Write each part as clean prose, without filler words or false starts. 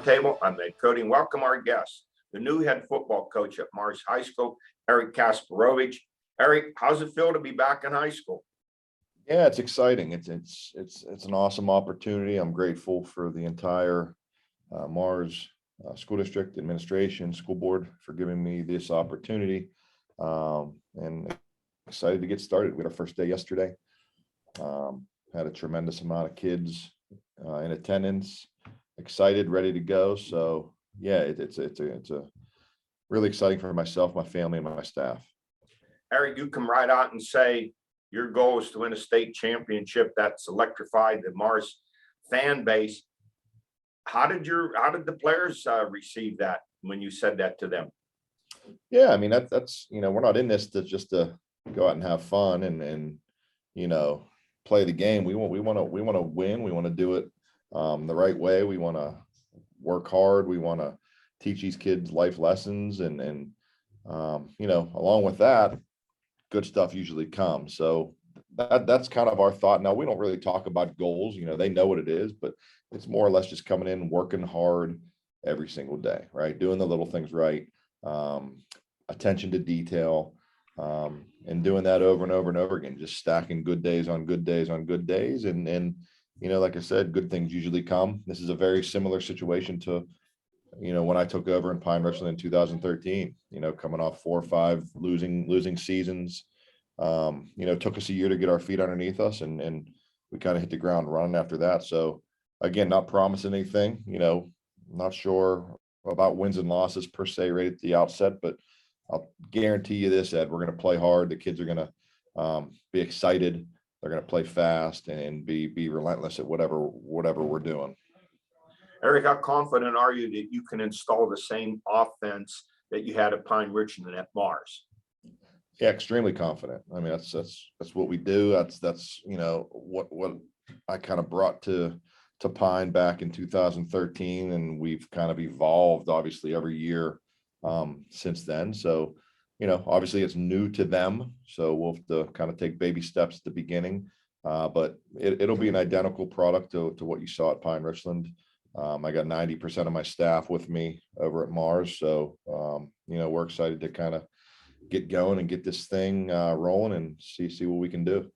Roundtable. I'm Ed Codi, and welcome our guest, the new head football coach at Mars High School, Eric Kasperowicz. Eric, how's it feel to be back in high school? Yeah, it's exciting. It's an awesome opportunity. I'm grateful for the entire Mars School District administration, school board for giving me this opportunity, and excited to get started. We had our first day yesterday. Had a tremendous amount of kids in attendance. Excited, ready to go. So yeah, it's a really exciting for myself, my family, and my staff. Eric, you come right out and say your goal is to win a state championship. That's electrified the Mars fan base. How did the players receive that when you said that to them? Yeah, I mean that's we're not in this to just to go out and have fun and play the game. We want to win. We want to do it the right way. We want to work hard. We want to teach these kids life lessons, and along with that, good stuff usually comes. So that's kind of our thought. Now, we don't really talk about goals. They know what it is, but it's more or less just coming in, working hard every single day, right? Doing the little things right, attention to detail, and doing that over and over and over again, just stacking good days on good days on good days. And like I said, good things usually come. This is a very similar situation to, when I took over in Pine Richland in 2013, coming off 4 or 5 losing seasons. Took us a year to get our feet underneath us, and we kind of hit the ground running after that. So again, not promising anything, not sure about wins and losses per se right at the outset, but I'll guarantee you this, Ed, we're going to play hard. The kids are going to be excited. They're going to play fast and be relentless at whatever we're doing. Eric, how confident are you that you can install the same offense that you had at Pine Richland and at Mars? Yeah, extremely confident. I mean, that's what we do. That's what I kind of brought to Pine back in 2013, and we've kind of evolved obviously every year since then. So obviously it's new to them, so we'll have to kind of take baby steps at the beginning, but it'll be an identical product to what you saw at Pine Richland. I got 90% of my staff with me over at Mars, so we're excited to kind of get going and get this thing rolling and see what we can do.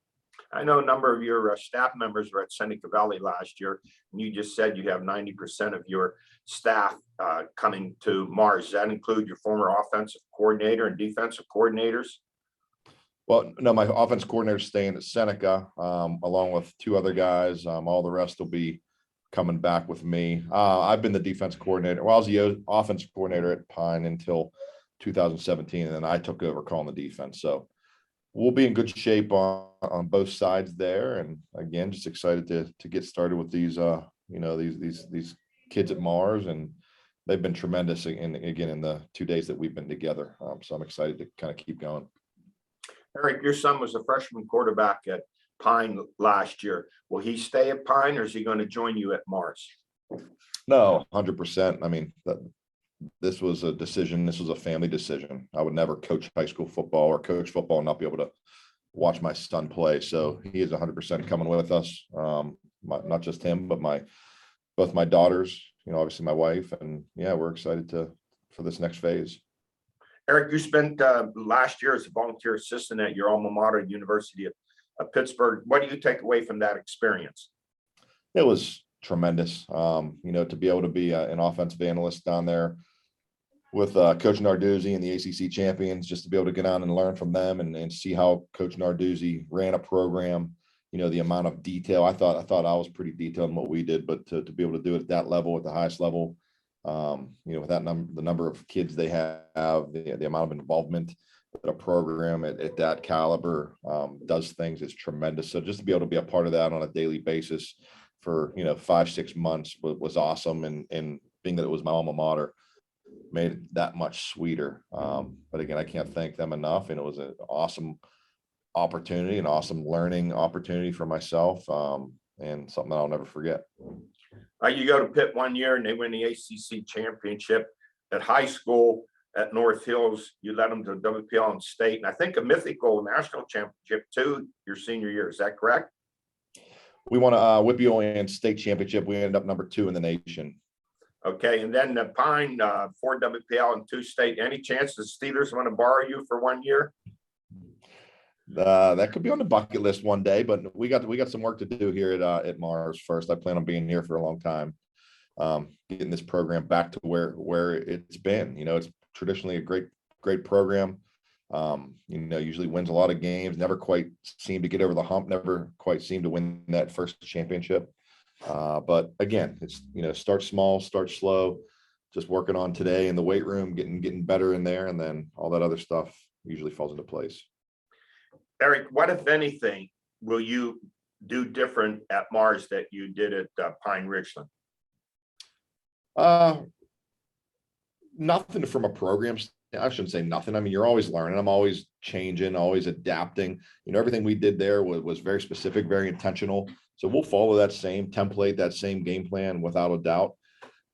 I know a number of your staff members were at Seneca Valley last year, and you just said you have 90% of your staff coming to Mars. Does that include your former offensive coordinator and defensive coordinators? Well, no, my offense coordinator is staying at Seneca, along with 2 other guys. All the rest will be coming back with me. I've been the defense coordinator. Well, I was the offensive coordinator at Pine until 2017, and then I took over calling the defense. So we'll be in good shape on both sides there. And again, just excited to get started with these these kids at Mars, and they've been tremendous in the 2 days that we've been together. So I'm excited to kind of keep going. Eric, your son was a freshman quarterback at Pine last year. Will he stay at Pine, or is he going to join you at Mars? No, 100%. I mean, this was a decision. This was a family decision. I would never coach high school football or coach football and not be able to watch my son play. So he is 100% coming with us. Not just him, but both my daughters, obviously my wife, and yeah, we're excited for this next phase. Eric, you spent last year as a volunteer assistant at your alma mater, University of Pittsburgh. What do you take away from that experience? It was tremendous. To be able to be an offensive analyst down there with Coach Narduzzi and the ACC champions, just to be able to get on and learn from them and see how Coach Narduzzi ran a program, the amount of detail. I thought I was pretty detailed in what we did, but to be able to do it at that level, at the highest level, with that the number of kids they have, the amount of involvement that a program at that caliber does things is tremendous. So just to be able to be a part of that on a daily basis for 5-6 months was awesome, and being that it was my alma mater made it that much sweeter. But again, I can't thank them enough, and it was an awesome opportunity, an awesome learning opportunity for myself, and something that I'll never forget. You go to Pitt one year and they win the ACC championship. At high school at North Hills, you led them to WPL and state, and I think a mythical national championship too your senior year. Is that correct? We won a WPIAL and state championship. We ended up number 2 in the nation. Okay, and then the Pine, 4 WPL and 2 state. Any chance the Steelers want to borrow you for 1 year? That could be on the bucket list one day, but we got some work to do here at Mars first. I plan on being here for a long time, getting this program back to where it's been. You know, it's traditionally a great program. You know, usually wins a lot of games, never quite seemed to get over the hump, never quite seemed to win that first championship. But again, it's, you know, start small, start slow, just working on today in the weight room, getting better in there, and then all that other stuff usually falls into place. Eric, what, if anything, will you do different at Mars that you did at Pine Richland? Nothing from a program. I shouldn't say nothing. I mean, you're always learning. I'm always changing, always adapting. You know, everything we did there was very specific, very intentional. So we'll follow that same template, that same game plan without a doubt.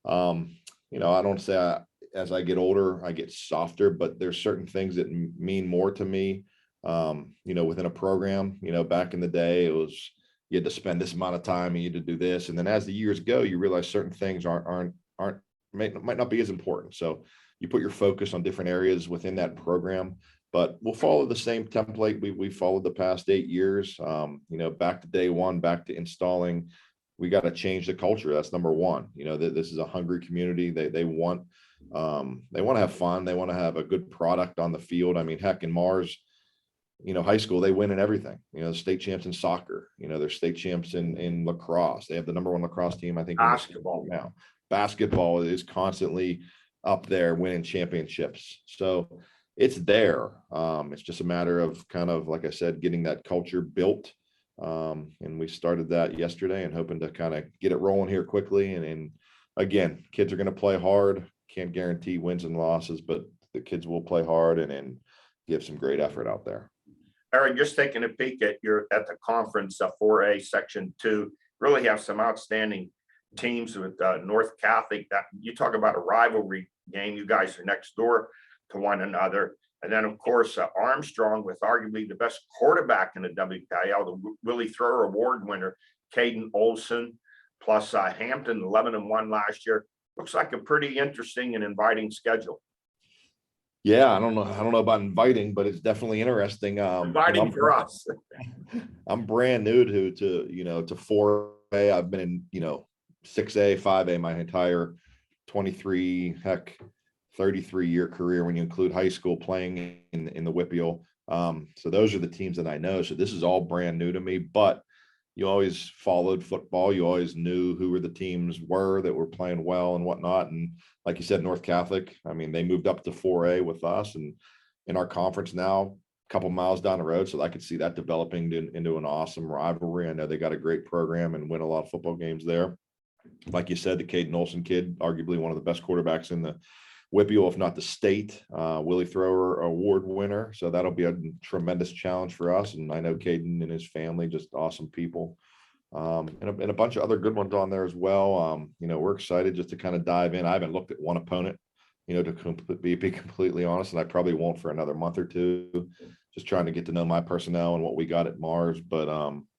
You know, I don't say as I get older, I get softer, but there's certain things that mean more to me. You know, within a program, you know, back in the day, it was, you had to spend this amount of time and you had to do this. And then as the years go, you realize certain things might not be as important. So you put your focus on different areas within that program, but we'll follow the same template we followed the past 8 years. You know, back to day one, back to installing, we got to change the culture. That's number one. You know, this is a hungry community. They want to have fun. They want to have a good product on the field. I mean, heck, in Mars, you know, high school, they win in everything. You know, state champs in soccer, you know, they're state champs in lacrosse. They have the #1 lacrosse team, I think. Basketball now. Basketball is constantly up there winning championships. So it's there. It's just a matter of kind of, like I said, getting that culture built. And we started that yesterday and hoping to kind of get it rolling here quickly. And again, kids are going to play hard. Can't guarantee wins and losses, but the kids will play hard and give some great effort out there. Eric, just taking a peek at the conference, 4A Section 2, really have some outstanding teams with North Catholic. That you talk about a rivalry game. You guys are next door to one another. And then, of course, Armstrong, with arguably the best quarterback in the WPIL, the Willie Thrower Award winner, Caden Olson, plus Hampton, 11-1 last year. Looks like a pretty interesting and inviting schedule. Yeah, I don't know about inviting, but it's definitely interesting. Inviting for us. I'm brand new to 4A. I've been in, 6A, 5A my entire 33-year career when you include high school playing in the Whippeal. So those are the teams that I know. So this is all brand new to me, but you always followed football. You always knew who the teams were that were playing well and whatnot. And like you said, North Catholic, I mean, they moved up to 4A with us and in our conference now, a couple miles down the road. So I could see that developing into an awesome rivalry. I know they got a great program and win a lot of football games there. Like you said, the Caden Olson kid, arguably one of the best quarterbacks in the Whippeal, if not the state, Willie Thrower Award winner. So that'll be a tremendous challenge for us. And I know Caden and his family, just awesome people. And a bunch of other good ones on there as well. We're excited just to kind of dive in. I haven't looked at one opponent, to be completely honest, and I probably won't for another month or two, just trying to get to know my personnel and what we got at Mars. But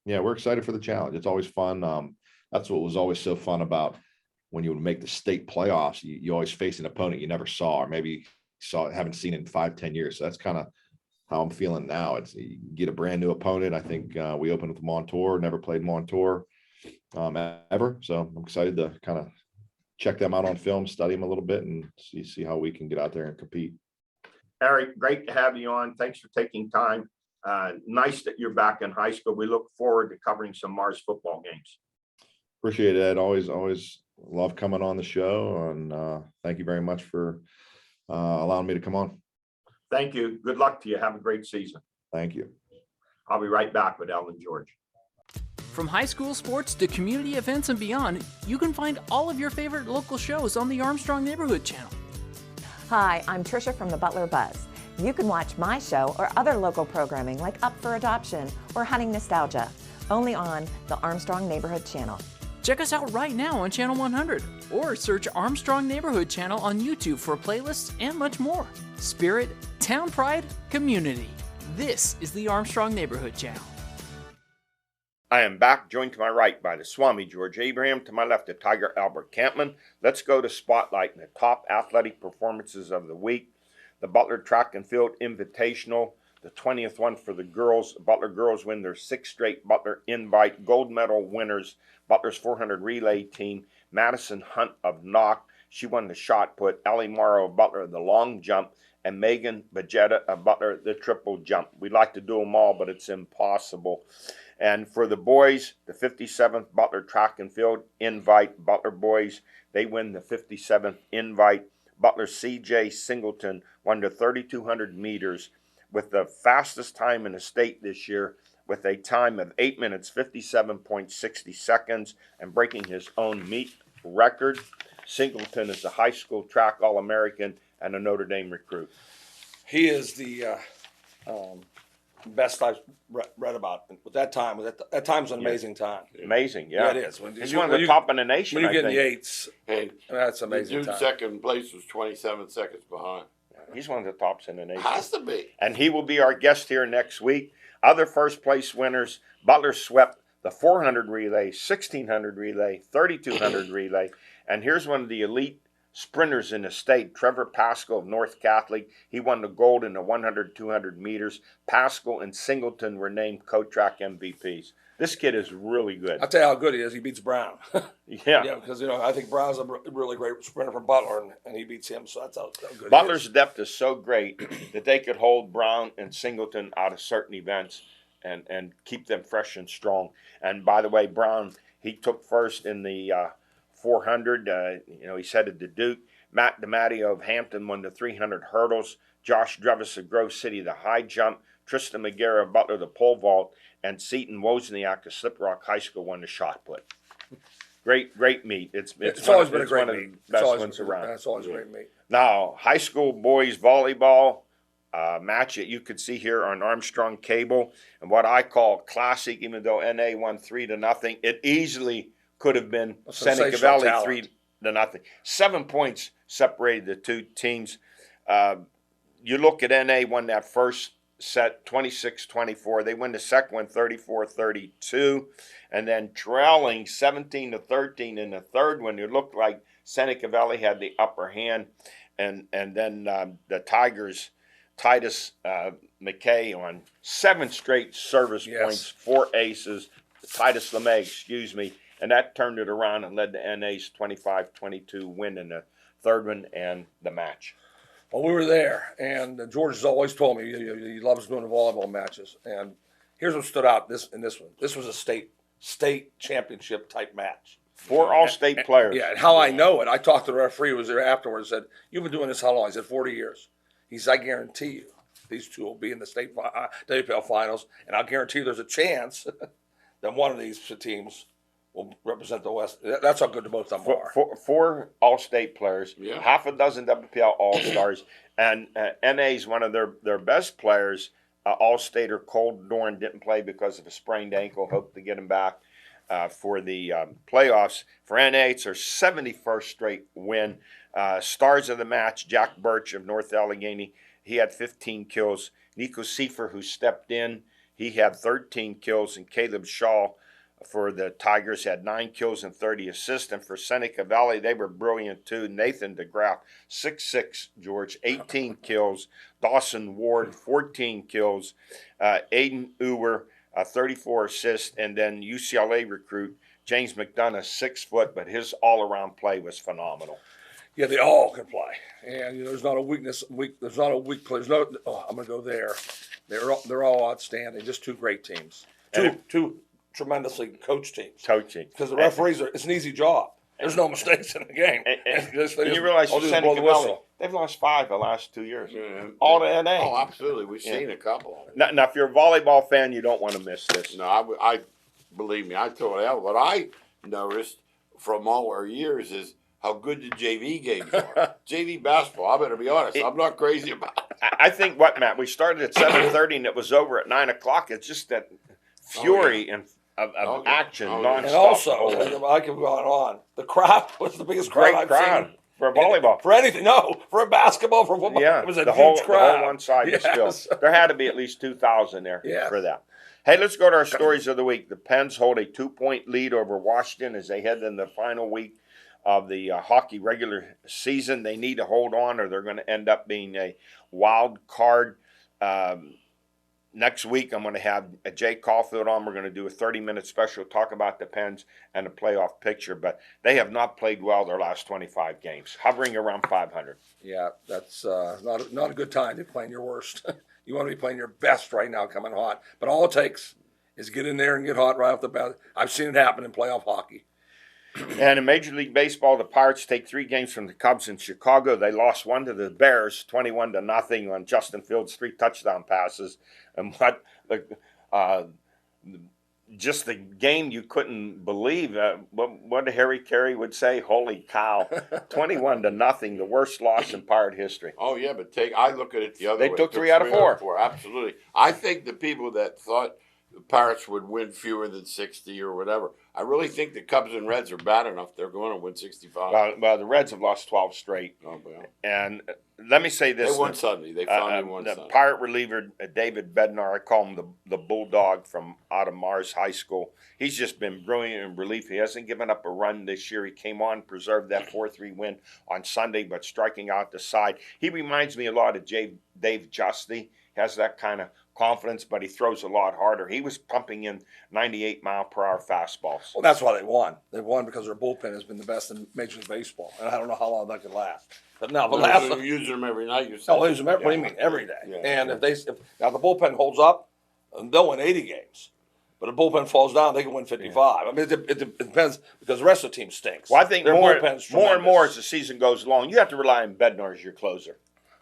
we're excited for the challenge. It's always fun. That's what was always so fun about when you would make the state playoffs. You always face an opponent you never saw, or maybe haven't seen in 5-10 years. So that's kind of how I'm feeling now. It's, you get a brand new opponent. I think we opened with Montour, never played Montour ever. So I'm excited to kind of check them out on film, study them a little bit, and see how we can get out there and compete. Eric, great to have you on. Thanks for taking time. Nice that you're back in high school. We look forward to covering some Mars football games. Appreciate it, Ed. Always love coming on the show, and thank you very much for allowing me to come on. Thank you. Good luck to you. Have a great season. Thank you. I'll be right back with Ellen George. From high school sports to community events and beyond, you can find all of your favorite local shows on the Armstrong Neighborhood Channel. Hi, I'm Tricia from the Butler Buzz. You can watch my show or other local programming like Up for Adoption or Hunting Nostalgia, only on the Armstrong Neighborhood Channel. Check us out right now on Channel 100 or search Armstrong Neighborhood Channel on YouTube for playlists and much more. Spirit, town pride, community. This is the Armstrong Neighborhood Channel. I am back, joined to my right by the Swami George Abraham, to my left the Tiger Albert Campman. Let's go to spotlighting the top athletic performances of the week. The Butler Track and Field Invitational, the 20th one for the girls. Butler girls win their 6th straight Butler Invite. Gold medal winners, Butler's 400 relay team, Madison Hunt of Knock. She won the shot put. Ellie Morrow of Butler, the long jump, and Megan Bajetta of Butler, the triple jump. We'd like to do them all, but it's impossible. And for the boys, the 57th Butler Track and Field Invite. Butler boys, they win the 57th Invite. Butler C.J. Singleton won the 3,200 meters with the fastest time in the state this year, with a time of 8 minutes, 57.60 seconds, and breaking his own meet record. Singleton is a high school track All-American and a Notre Dame recruit. He is the best I've read about. But that time's an amazing time. Amazing, yeah. Yeah, it is. He's one of the top in the nation, When you I get in think. the 8s, And that's the amazing dude time. second place was 27 seconds behind. He's one of the tops in the nation. Has to be. And he will be our guest here next week. Other first place winners, Butler swept the 400 relay, 1600 relay, 3200 relay. And here's one of the elite sprinters in the state, Trevor Pascal of North Catholic. He won the gold in the 100, 200 meters. Pascal and Singleton were named co-track MVPs. This kid is really good. I'll tell you how good he is. He beats Brown. Yeah. Yeah, because I think Brown's a really great sprinter from Butler, and he beats him. So that's how good Butler's he is. depth is so great that they could hold Brown and Singleton out of certain events and keep them fresh and strong. And by the way, Brown, he took first in the 400. He's headed to Duke. Matt DiMatteo of Hampton won the 300 hurdles. Josh Drevis of Grove City, the high jump. Tristan McGarrett of Butler, the pole vault. And Seton Wozniak of Slip Rock High School won the shot put. Great meet. It's always been a great one of meet. the best It's always, ones around. It's always a great meet. Now, high school boys volleyball match that you could see here on Armstrong Cable, and what I call classic, even though NA won 3-0, it easily could have been Seneca sensational Valley talent. 3-0. 7 points separated the two teams. You look at NA won that first set 26-24. They win the second one 34-32, and then trailing 17-13 in the third one. It looked like Seneca Valley had the upper hand, and then the Tigers, Titus McKay on 7 straight service points, 4 aces. Titus LeMay, excuse me, and that turned it around and led to NA's 25-22 win in the third one and the match. Well, we were there, and George has always told me he loves doing the volleyball matches. And here's what stood out in this one. This was a state championship type match. 4 all-state players. Yeah, and how I know it, I talked to the referee who was there afterwards and said, "You've been doing this how long?" I said, 40 years. He said, "I guarantee you these two will be in the state WPL finals, and I'll guarantee you there's a chance that one of these teams will represent the West." That's how good the both of them are. 4 all-state players, Yeah. half a dozen WPL all-stars, and NA's one of their best players, all-stater Cole Dorn, didn't play because of a sprained ankle. Hope to get him back for the playoffs. For NA, it's their 71st straight win. Stars of the match, Jack Birch of North Allegheny. He had 15 kills. Nico Seifer, who stepped in, he had 13 kills. And Caleb Shaw for the Tigers had 9 kills and 30 assists. And for Seneca Valley, they were brilliant too. Nathan DeGraff, 6'6", George, 18 kills. Dawson Ward, 14 kills. Aiden Uwer, 34 assists. And then UCLA recruit James McDonough, 6 foot, but his all-around play was phenomenal. Yeah, they all can play, and there's not a weakness. There's not a weak player. I'm going to go there. They're all outstanding. Just 2 great teams. Two tremendously coached teams. Coaching. Because the referees it's an easy job. There's no mistakes in the game. And They you just realize all for do is blow Seneca the Valley, whistle. they've lost 5 the last 2 years. Yeah. All to NA. Oh, absolutely. We've seen a couple. Now, if you're a volleyball fan, you don't want to miss this. No, I believe me, I told you what I noticed from all our years is how good the JV games are. JV basketball, I better be honest, I'm not crazy about it. I think Matt, we started at 7:30 and it was over at 9 o'clock. It's just that fury and of action nonstop. And also, I can go on. The crowd was the biggest crowd Great I've crowd seen. for volleyball. For anything, no. For a basketball, for football, Yeah, it was a the huge whole crowd. one side was Yes. filled. There had to be at least 2,000 there Yes. for that. Hey, let's go to our stories of the week. The Pens hold a 2-point lead over Washington as they head in the final week of the hockey regular season. They need to hold on or they're going to end up being a wild card. Next week, I'm going to have Jay Caulfield on. We're going to do a 30-minute special, talk about the Pens and the playoff picture. But they have not played well their last 25 games, hovering around 500. Yeah, that's not a good time to be playing your worst. You want to be playing your best right now, coming hot. But all it takes is get in there and get hot right off the bat. I've seen it happen in playoff hockey. And in Major League Baseball, the Pirates take 3 games from the Cubs in Chicago. They lost 1 to the Bears, 21-0 on Justin Fields' 3 touchdown passes. And just the game you couldn't believe. What Harry Carey would say, holy cow, 21-0, the worst loss in Pirate history. Oh yeah, but I look at it the other way. They took 3 out of 4. Absolutely. I think the people that thought the Pirates would win fewer than 60 or whatever, I really think the Cubs and Reds are bad enough. They're going to win 65. Well, the Reds have lost 12 straight. Oh, well. And let me say this. They won Sunday. They finally won the Sunday. Pirate reliever, David Bednar, I call him the Bulldog from out of Mars High School. He's just been brilliant in relief. He hasn't given up a run this year. He came on, preserved that 4-3 win on Sunday, but striking out the side. He reminds me a lot of Dave Justy. He has that kind of confidence, but he throws a lot harder. He was pumping in 98-mile-per-hour fastballs. Well, that's why they won. They won because their bullpen has been the best in Major League Baseball, and I don't know how long that could last. But now, You're using them every night. You no, use them every. What do you mean every day? Yeah. And if now the bullpen holds up, they'll win 80 games. But if the bullpen falls down, they can win 55. I mean, it depends because the rest of the team stinks. Well, I think Their more bullpen's and more tremendous. as the season goes along, you have to rely on Bednar as your closer.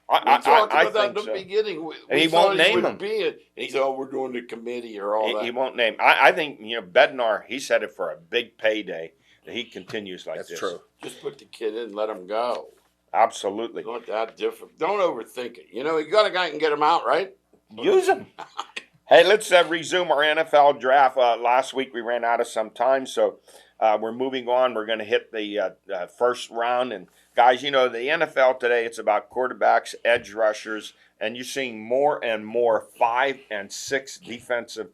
We talked about that think in the so. beginning. And he thought won't name would him. be it. And he said, "Oh, we're doing the committee or all that." He won't name. I think Bednar. He said it for a big payday. That he continues like That's this. true. Just put the kid in, and let him go. Absolutely. It's not that different. Don't overthink it. You got a guy who can get him out, right? Use him. Hey, let's resume our NFL draft. Last week we ran out of some time, so we're moving on. We're going to hit the first round. And guys, the NFL today, it's about quarterbacks, edge rushers, and you're seeing more and more 5 and 6 defensive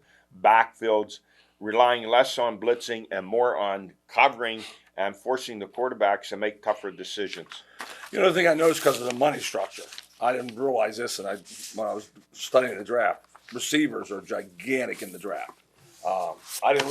backfields, relying less on blitzing and more on covering and forcing the quarterbacks to make tougher decisions. The thing I noticed because of the money structure, I didn't realize this, and when I was studying the draft, receivers are gigantic in the draft.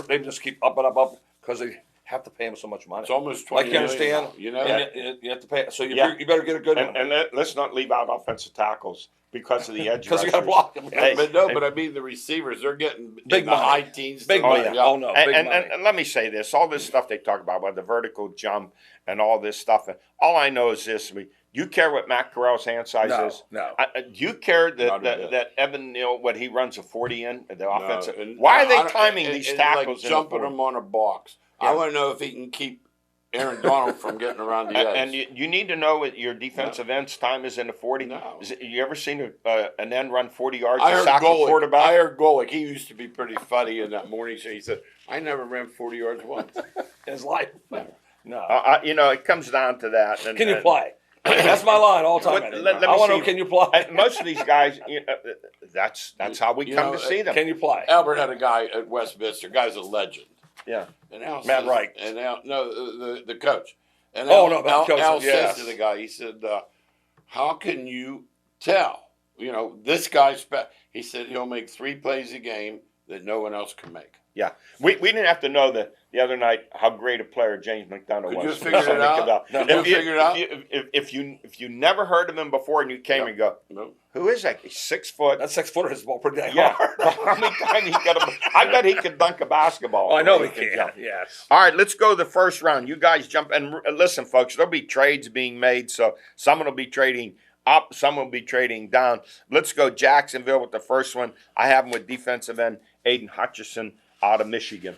They just keep up and up because they have to pay them so much money. It's almost 20 like you understand, million now, and you have to pay. So you better get a good one. And let's not leave out offensive tackles because of the edge Because rushers. you got to block them. Hey, but I mean the receivers, they're getting Big in the money. high teens. Big to- money. Oh, no. Big money. And let me say this, all this stuff they talk about the vertical jump and all this stuff, and all I know is this, you care what Matt Corral's hand size is? No. Do you care Not a bit. that Evan Neal, what he runs a 40 in, the offensive? and Why are I they don't- timing and- these and tackles like in a jumping 40? them on a box? Yeah. I want to know if he can keep Aaron Donald from getting around the edge. And you need to know what your defensive end's time is in the 40. No. You ever seen an end run 40 yards I and heard sack a quarterback? I heard Golick. He used to be pretty funny in that morning show. He said, "I never ran 40 yards once." In his life. No. It comes down to that. And, Can you play? That's my line all the time. But Eddie. let me I want to see. know, can you play? Most of these guys, that's how we You come know, to see them. Can you play? Albert had a guy at Westminster. Guy's a legend. Yeah. And Al Matt says, Wright. And Al, no, the coach. And Oh, Al, no, Al, coach, Al yes. says to the guy, he said, "How can you tell? This guy's." He said he'll make 3 plays a game that no one else can make. Yeah, we didn't have to know the other night how great a player James McDonough Could you was. have figured it out? If Could you have figured it out? If you never heard of him before and you came and go, No. who is that? He's 6 foot. That 6-footer his ball pretty damn Yeah. hard. How many times he got I bet he could dunk a basketball. Oh, I know Or he can. jump. Yes. All right, let's go to the first round. You guys jump and listen, folks. There'll be trades being made, so someone will be trading up, someone will be trading down. Let's go Jacksonville with the first one. I have them with defensive end Aiden Hutchinson out of Michigan.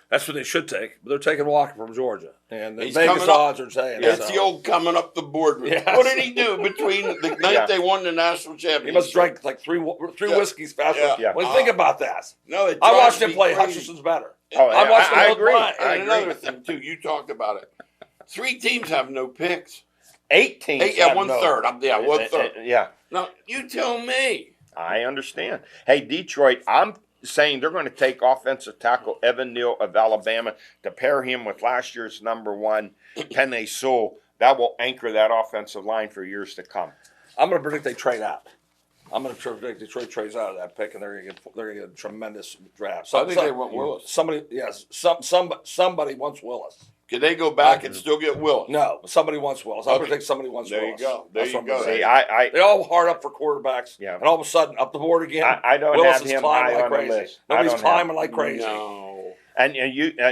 That's what they should take, but they're taking Walker from Georgia, and the He's Vegas coming up. odds are saying It's so. the old coming up the board. Yes. What did he do between the night Yeah. they won the national championship? He must drink like three Yeah. whiskeys faster. Yeah. Well, think about that. No, it I drives watched him me play. crazy. Hutchinson's better. Oh, I watched him I both agree. play. I And agree. another thing too, you talked about it. 3 teams have no picks. 8 teams. Yeah, have 1/3. One third. Yeah, Now you tell me. I understand. Hey, Detroit, I'm saying they're going to take offensive tackle Evan Neal of Alabama to pair him with last year's number 1, Penei Sewell. That will anchor that offensive line for years to come. I'm going to predict they trade out. I'm going to predict Detroit trades out of that pick, and they're going to get a tremendous draft. I think they want Willis. Somebody wants Willis. Can they go back and still get Willis? No, somebody wants Willis. I'm going to Okay. think somebody wants There you Willis. go. There That's you what I'm go. gonna say. See, They all hard up for quarterbacks, Yeah. and all of a sudden up the board again. I don't Willis have is him climbing high like on the crazy. list. I Nobody's don't have- climbing like crazy. No. And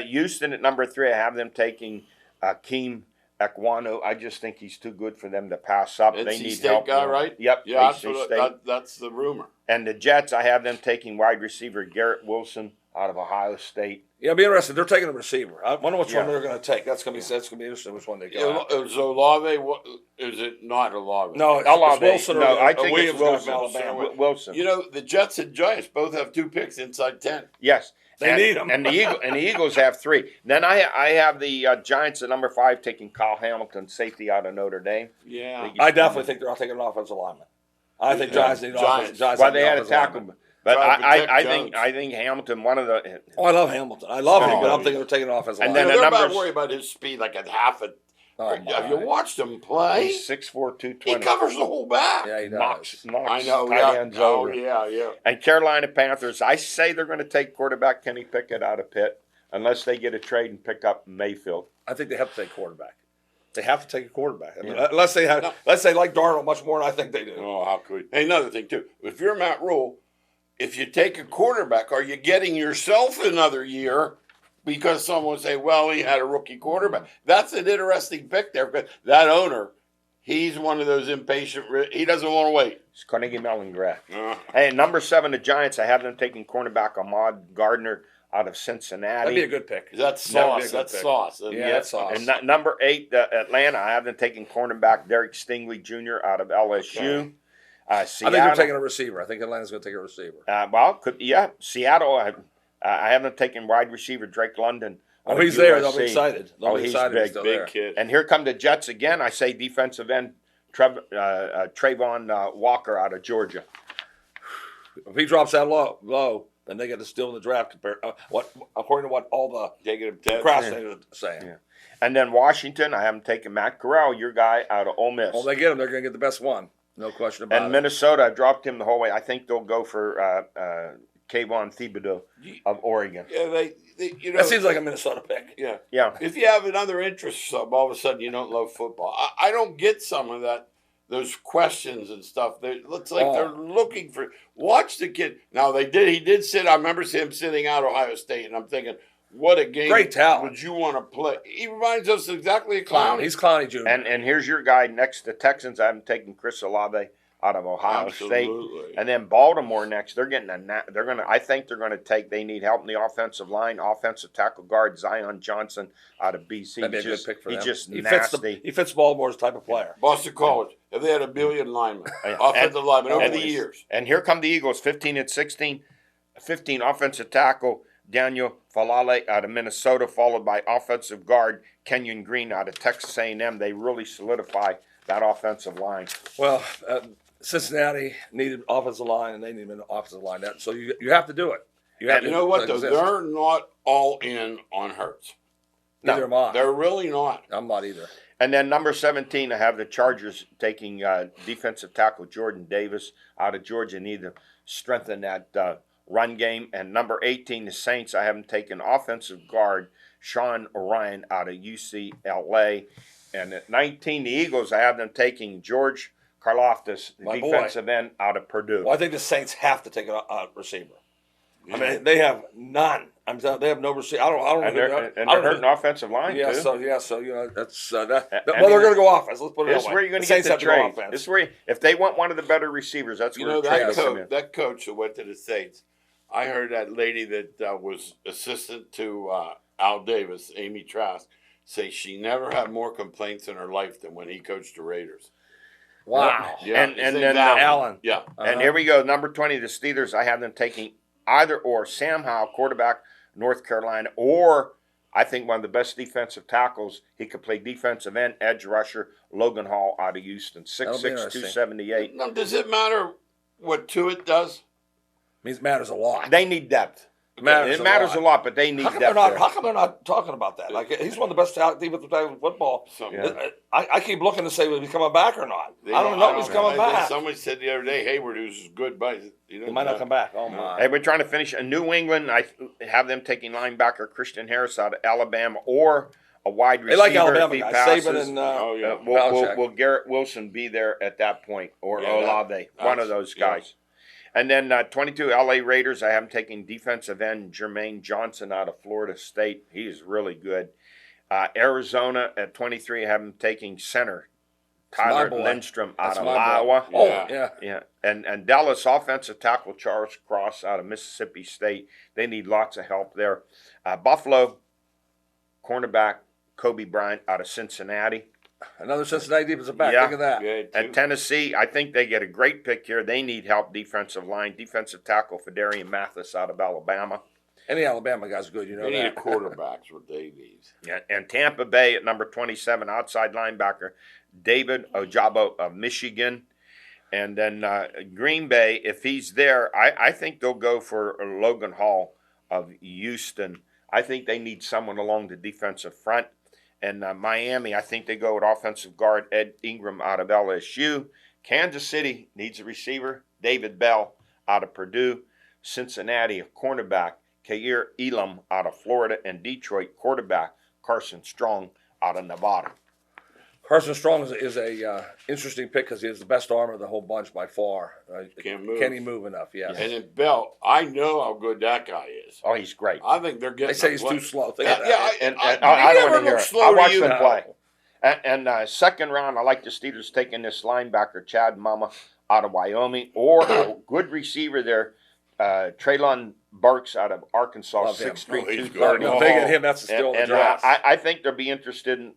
Houston at number 3, I have them taking Akeem Ekwonu. I just think he's too good for them to pass up. They NC need State help. guy, right? Yep. Yeah, that's, NC what, State. that's the rumor. And the Jets, I have them taking wide receiver Garrett Wilson out of Ohio State. Yeah, I'll be interested. They're taking a receiver. I wonder which Yeah. one they're going to take. That's going to be interesting. Which one they go? Yeah, after. is Olave? What is it? Not Olave. No, it's Olave. Wilson. No, or I think Williams it's got Wilson. from Alabama. Wilson. You know, the Jets and Giants both have 2 picks inside 10. Yes. They need 'em. And the Eagles have 3. Then I have the Giants at number 5 taking Kyle Hamilton, safety out of Notre Dame. Yeah. I definitely think they're all taking an offensive lineman. I think Giants need an offensive. Giants Well, need they an had a offensive tackle, lineman. but Try to protect I Jones. think Hamilton, one of the, Oh, I love Hamilton. I love him, but Oh, I'm thinking they're taking an offensive And You then know, lineman. the they're about numbers- worried about his speed, like at half a. Oh, Have you my. watched him play? he's 6'4", He 220. covers the whole back. Yeah, he does. Knocks I know. tight Yeah. ends Oh, over. yeah. And Carolina Panthers, I say they're going to take quarterback Kenny Pickett out of Pitt unless they get a trade and pick up Mayfield. I think they have to take quarterback. They have to take a quarterback. I mean, Yeah. unless they like Darnold much more than I think they do. Oh, how could? Hey, another thing too. If you're Matt Rule, if you take a quarterback, are you getting yourself another year? Because someone will say, "Well, he had a rookie quarterback." That's an interesting pick there because that owner, he's one of those impatient. He doesn't want to wait. It's Carnegie Mellon grad. Uh, Hey, number 7, the Giants, I have them taking cornerback Ahmad Gardner out of Cincinnati. That'd be a good pick. that's That would be a sauce. good That's pick. sauce. Yeah, that's sauce. And number 8, Atlanta, I have them taking cornerback Derek Stingley Jr. out of LSU. I Seattle, think they're taking a receiver. I think Atlanta's going to take a receiver. Seattle, I have them taking wide receiver Drake London. Oh, out of he's there. They'll be USC. excited. They'll Oh, be he's excited. big, He's still big there. kid. And here come the Jets again. I say defensive end Trayvon Walker out of Georgia. If he drops that low, then they get to steal in the draft. According to what all the taking him 10. procrastinators are saying. Yeah. And then Washington, I have them taking Matt Corral, your guy out of Ole Miss. Well, they get him. They're going to get the best one. No question about And it. Minnesota, I dropped him the whole way. I think they'll go for Kayvon Thibodeau of Oregon. Yeah, they you know. That seems like a Minnesota pick. Yeah. Yeah. If you have another interest, or something, all of a sudden you don't love football. I don't get some of that. Those questions and stuff. It looks like they're looking for. Watch the kid. Now he did sit. I remember him sitting out Ohio State, and I'm thinking, what a game! Great talent. Would you want to play? He reminds us exactly of Clown. Clowney. He's Clowney Jr. And here's your guy next to Texans. I have them taking Chris Olave out of Ohio State. Absolutely. And then Baltimore next. They're getting I think they're gonna take. They need help in the offensive line. Offensive tackle guard Zion Johnson out of BC. That'd be a good pick for them. He's just he nasty. He fits Baltimore's type of player. Boston College. If they had a billion linemen, Yeah. offensive linemen over and- the years. And here come the Eagles, 15 and 16. 15 offensive tackle Daniel Falale out of Minnesota, followed by offensive guard Kenyon Green out of Texas A&M. They really solidify that offensive line. Well, Cincinnati needed offensive line, and they needed an offensive line. So you have to do it. You have You to know what though? exist. They're not all in on Hurts. Neither am I. They're really not. I'm not either. And then number 17, I have the Chargers taking defensive tackle Jordan Davis out of Georgia. Need to strengthen that run game. And number 18, the Saints, I have them taking offensive guard Sean Orion out of UCLA. And at 19, the Eagles, I have them taking George Karlaftis, the My boy. defensive end out of Purdue. Well, I think the Saints have to take a receiver. I mean, they have none. I'm telling you, they have no receiver. I don't. And even- they're, I and don't they're even- hurting offensive line, Yeah, too. so you know that's that. I Well, mean, they're going to go offense. Let's put it This that is way. where you're going The to get Saints the have to go trade. offense. This is where, if they want one of the better receivers, that's You where know the trade that will come in. that coach who went to the Saints. I heard that lady that was assistant to Al Davis, Amy Trask, say she never had more complaints in her life than when he coached the Raiders. Wow. Yeah, And his name's then Allen. Yeah. And here we go, number 20, the Steelers. I have them taking either or Sam Howell, quarterback, North Carolina, or I think one of the best defensive tackles. He could play defensive end, edge rusher, Logan Hall out of Houston, 6'6", That'll be interesting. 278. Now, does it matter what Tuitt does? Means matters a lot. They need depth. Matters It matters a lot, but they need How come, depth. there. how come they're not talking about that? Like, he's one of the best defensive players in football. I keep looking to say whether he's coming back or not. I don't know if he's coming back. Somebody said the other day, Hayward, who's good, but He might not come back. Oh, my. Hey, we're trying to finish in New England. I have them taking linebacker Christian Harris out of Alabama or a wide receiver. They like Alabama if he guys. passes. Saban and Will Garrett Wilson be there at that point, or Yeah, Olave, one of those guys? And then 22 LA Raiders, I have them taking defensive end Jermaine Johnson out of Florida State. He is really good. Arizona at 23, I have them taking center Tyler Lindstrom out of Iowa. Oh, Yeah. And Dallas offensive tackle Charles Cross out of Mississippi State. They need lots of help there. Buffalo cornerback Kobe Bryant out of Cincinnati. Another Cincinnati defensive back. Yeah. Look at that. At Tennessee, I think they get a great pick here. They need help defensive line. Defensive tackle Fedarian Mathis out of Alabama. Any Alabama guy's good, you know They need a that. quarterback's what they need. Yeah, and Tampa Bay at number 27, outside linebacker David Ojabo of Michigan. And then Green Bay, if he's there, I think they'll go for Logan Hall of Houston. I think they need someone along the defensive front. And Miami, I think they go with offensive guard Ed Ingram out of LSU. Kansas City needs a receiver, David Bell out of Purdue. Cincinnati, a cornerback, Kair Elam out of Florida. And Detroit, quarterback Carson Strong out of Nevada. Carson Strong is a interesting pick because he has the best arm of the whole bunch by far. Can't move. Can he move enough? Yes. And then Bell, I know how good that guy is. Oh, he's great. I think they're getting. They say he's too slow. Think of that. Yeah, I don't never want to hear look it. slow I to watched you. them play. And second round, I like the Steelers taking this linebacker, Chad Mama, out of Wyoming, or a good receiver there, Traylon Burks out of Arkansas, Love him. 6'3", Oh, he's good. 230. No, they get him. That's the steal of the And draft. I think they'll be interested in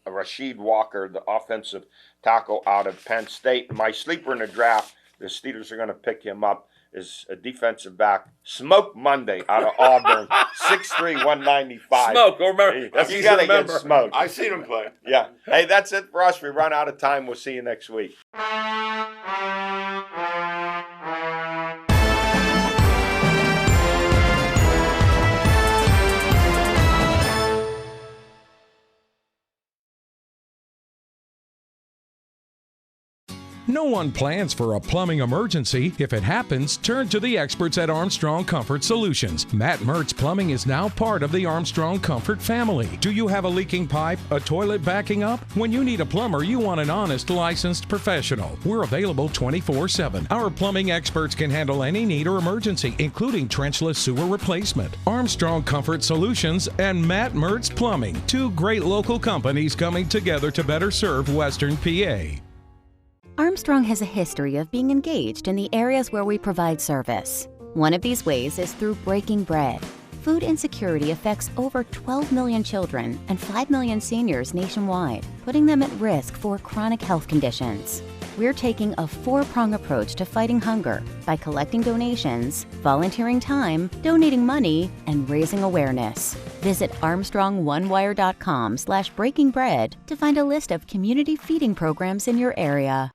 Rashid Walker, the offensive tackle out of Penn State. My sleeper in the draft, the Steelers are going to pick him up, is a defensive back, Smoke Monday out of Auburn, 6'3", 195. Smoke. Remember, that's You easy got to to get remember. smoked. I seen him play. Yeah. Hey, that's it for us. We run out of time. We'll see you next week. No one plans for a plumbing emergency. If it happens, turn to the experts at Armstrong Comfort Solutions. Matt Mertz Plumbing is now part of the Armstrong Comfort family. Do you have a leaking pipe, a toilet backing up? When you need a plumber, you want an honest, licensed professional. We're available 24/7. Our plumbing experts can handle any need or emergency, including trenchless sewer replacement. Armstrong Comfort Solutions and Matt Mertz Plumbing, two great local companies coming together to better serve Western PA. Armstrong has a history of being engaged in the areas where we provide service. One of these ways is through breaking bread. Food insecurity affects over 12 million children and 5 million seniors nationwide, putting them at risk for chronic health conditions. We're taking a four-prong approach to fighting hunger by collecting donations, volunteering time, donating money, and raising awareness. Visit ArmstrongOneWire.com/breakingbread to find a list of community feeding programs in your area.